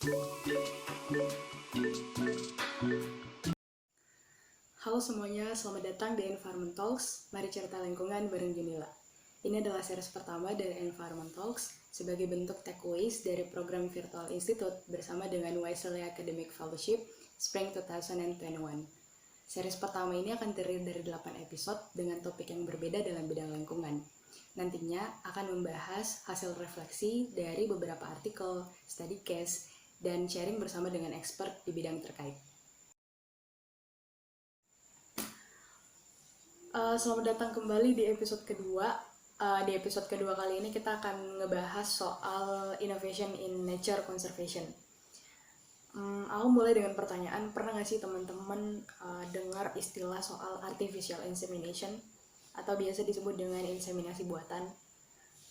Halo semuanya, selamat datang di Environment Talks. Mari cerita lingkungan bareng Junila. Ini adalah series pertama dari Environment Talks sebagai bentuk takeaways dari program Virtual Institute bersama dengan Wisely Academic Fellowship Spring 2021. Series pertama ini akan terdiri dari 8 episode dengan topik yang berbeda dalam bidang lingkungan. Nantinya akan membahas hasil refleksi dari beberapa artikel, study case, dan sharing bersama dengan expert di bidang terkait. Selamat datang kembali di episode kedua. Di episode kedua kali ini kita akan ngebahas soal innovation in nature conservation. Aku mulai dengan pertanyaan, pernah nggak sih teman-teman dengar istilah soal artificial insemination atau biasa disebut dengan inseminasi buatan?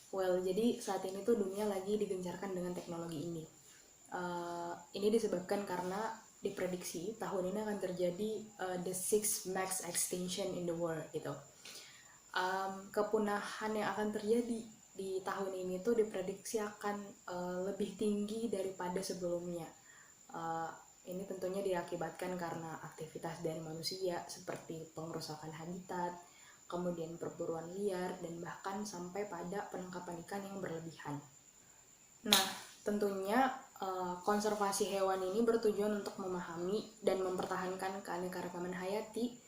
Well, jadi saat ini tuh dunia lagi digencarkan dengan teknologi ini. Ini disebabkan karena diprediksi tahun ini akan terjadi the sixth mass extinction in the world gitu. Kepunahan yang akan terjadi di tahun ini tuh diprediksi akan lebih tinggi daripada sebelumnya. Ini tentunya diakibatkan karena aktivitas dari manusia seperti pengerusakan habitat, kemudian perburuan liar, dan bahkan sampai pada penangkapan ikan yang berlebihan. Nah, tentunya konservasi hewan ini bertujuan untuk memahami dan mempertahankan keanekaragaman hayati,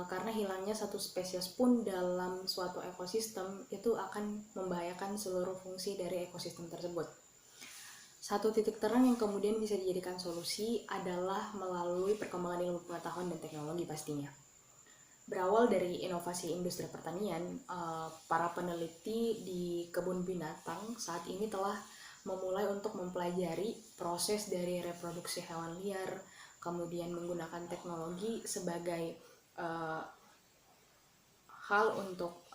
karena hilangnya satu spesies pun dalam suatu ekosistem itu akan membahayakan seluruh fungsi dari ekosistem tersebut. Satu titik terang yang kemudian bisa dijadikan solusi adalah melalui perkembangan ilmu pengetahuan dan teknologi pastinya. Berawal dari inovasi industri pertanian, para peneliti di kebun binatang saat ini telah memulai untuk mempelajari proses dari reproduksi hewan liar, kemudian menggunakan teknologi sebagai hal untuk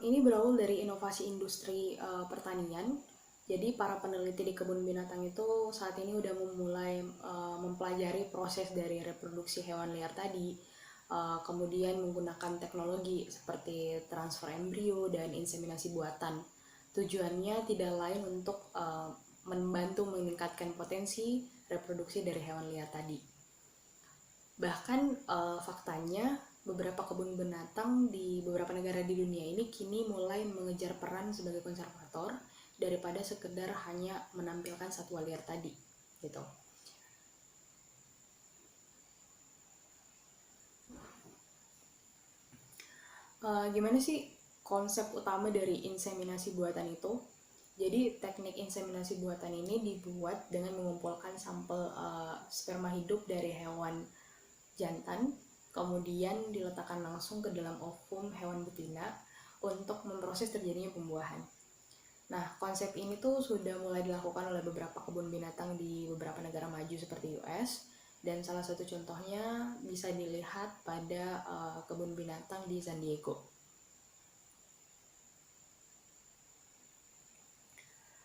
ini berawal dari inovasi industri pertanian. Jadi para peneliti di kebun binatang itu saat ini udah memulai mempelajari proses dari reproduksi hewan liar tadi, kemudian menggunakan teknologi seperti transfer embrio dan inseminasi buatan. Tujuannya tidak lain untuk membantu meningkatkan potensi reproduksi dari hewan liar tadi. Bahkan faktanya beberapa kebun binatang di beberapa negara di dunia ini kini mulai mengejar peran sebagai konservator daripada sekedar hanya menampilkan satwa liar tadi gitu. Gimana sih konsep utama dari inseminasi buatan itu? Jadi teknik inseminasi buatan ini dibuat dengan mengumpulkan sampel sperma hidup dari hewan jantan, kemudian diletakkan langsung ke dalam ovum hewan betina untuk memproses terjadinya pembuahan. Nah, konsep ini tuh sudah mulai dilakukan oleh beberapa kebun binatang di beberapa negara maju seperti US, dan salah satu contohnya bisa dilihat pada kebun binatang di San Diego.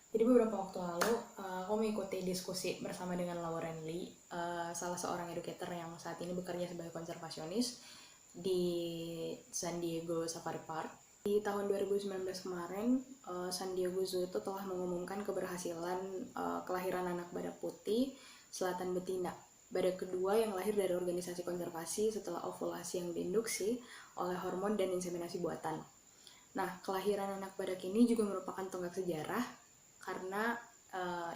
Jadi beberapa waktu lalu aku mengikuti diskusi bersama dengan Lauren Lee, salah seorang educator yang saat ini bekerja sebagai konservasionis di San Diego Safari Park. Di tahun 2019 kemarin, San Diego Zoo itu telah mengumumkan keberhasilan kelahiran anak badak putih selatan betina, badak kedua yang lahir dari organisasi konservasi setelah ovulasi yang diinduksi oleh hormon dan inseminasi buatan. Nah, kelahiran anak badak ini juga merupakan tonggak sejarah karena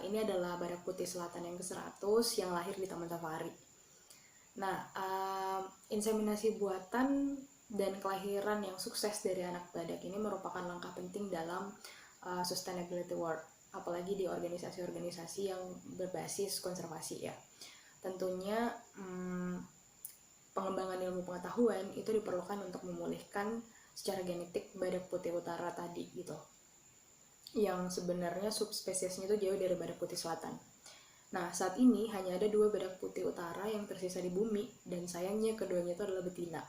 ini adalah badak putih selatan yang ke-100 yang lahir di Taman Safari. Nah, inseminasi buatan dan kelahiran yang sukses dari anak badak ini merupakan langkah penting dalam sustainability work, apalagi di organisasi-organisasi yang berbasis konservasi ya. Tentunya pengembangan ilmu pengetahuan itu diperlukan untuk memulihkan secara genetik badak putih utara tadi gitu, yang sebenarnya subspesiesnya itu jauh dari badak putih selatan. Nah, saat ini hanya ada 2 badak putih utara yang tersisa di bumi, dan sayangnya keduanya itu adalah betina.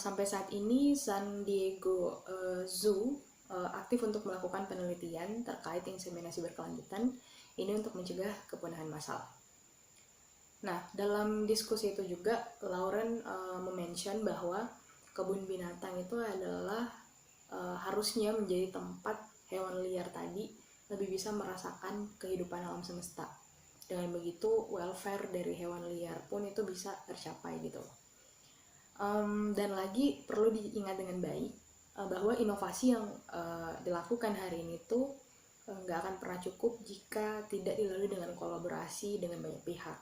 Sampai saat ini San Diego Zoo aktif untuk melakukan penelitian terkait inseminasi berkelanjutan ini untuk mencegah kepunahan massal. Nah, dalam diskusi itu juga Lauren mention bahwa kebun binatang itu adalah harusnya menjadi tempat hewan liar tadi lebih bisa merasakan kehidupan alam semesta. Dengan begitu welfare dari hewan liar pun itu bisa tercapai gitu. Dan lagi perlu diingat dengan baik bahwa inovasi yang dilakukan hari ini tuh nggak akan pernah cukup jika tidak dilalui dengan kolaborasi dengan banyak pihak.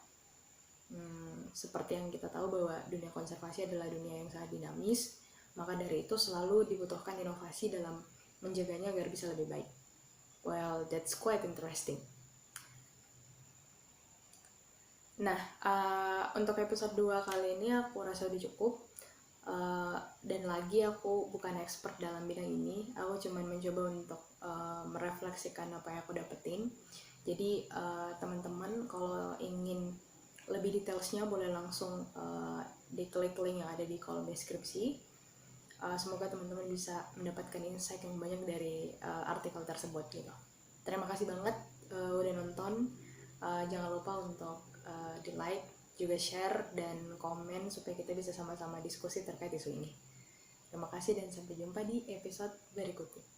Seperti yang kita tahu bahwa dunia konservasi adalah dunia yang sangat dinamis, maka dari itu selalu dibutuhkan inovasi dalam menjaganya agar bisa lebih baik. Well, that's quite interesting. Nah, untuk episode 2 kali ini aku rasa udah cukup. Dan lagi aku bukan expert dalam bidang ini, aku cuma mencoba untuk merefleksikan apa yang aku dapetin. Jadi teman-teman kalau ingin lebih detailsnya boleh langsung diklik link yang ada di kolom deskripsi. Semoga teman-teman bisa mendapatkan insight yang banyak dari artikel tersebut gitu. Terima kasih banget udah nonton. Jangan lupa untuk di like, juga share dan komen supaya kita bisa sama-sama diskusi terkait isu ini. Terima kasih dan sampai jumpa di episode berikutnya.